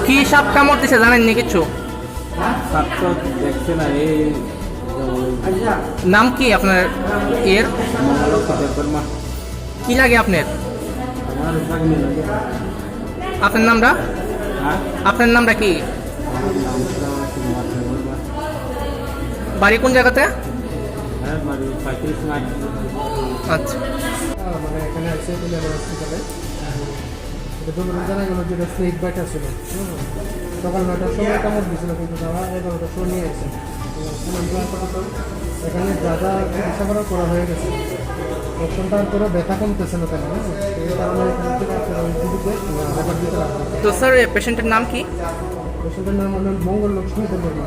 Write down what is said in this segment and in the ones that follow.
কি সাপ কামড় দিছে জানেননি কিছু? দেখছে না। এই নাম কি আপনার এর? কি লাগে আপনার? আপনার নামটা? আপনার নামটা কি? বাড়ি কোন জায়গাতে? আচ্ছা, মানে এখানে আছে হসপিটালে জানা গেল যেটা স্নেক বাইট আসছিল। সকাল 9টার সময় কামড় দিয়েছিল, কিন্তু তারা 11টার সময় নিয়ে এসে এখানে যা যা চিকিৎসা করা হয়ে গেছে। অপশনটার করে ব্যথা কমতেছে না, তাই এই কারণে এখান থেকে রেফার দিতে রাখবে। তো স্যার পেশেন্টের নাম কি? পেশেন্টের নাম হল মঙ্গল লক্ষ্মী দেববর্মা।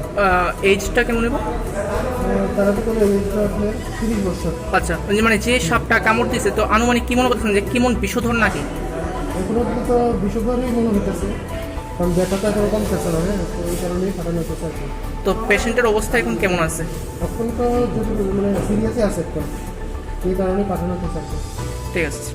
এজটা কেমন নেব? তারা তো কোনো এজটা আপনার 30 বছর। আচ্ছা, মানে যে সাপটা কামড় দিয়েছে তো আনুমানিক কি মনে করতেছেন যে কেমন বিষধর নাকি? এখন অব্দি তো বিষধরই মনে হইতেছে, কারণ ব্যথাটা এখন কমতেছে না। তো এই কারণেই ফাটানো হতেছে আর কি। তো পেশেন্টের অবস্থা এখন কেমন আছে? এখন তো যদি মানে সিরিয়াসই আছে, এখন এই কারণে পাঠানো হতেছে আর কি। ঠিক আছে।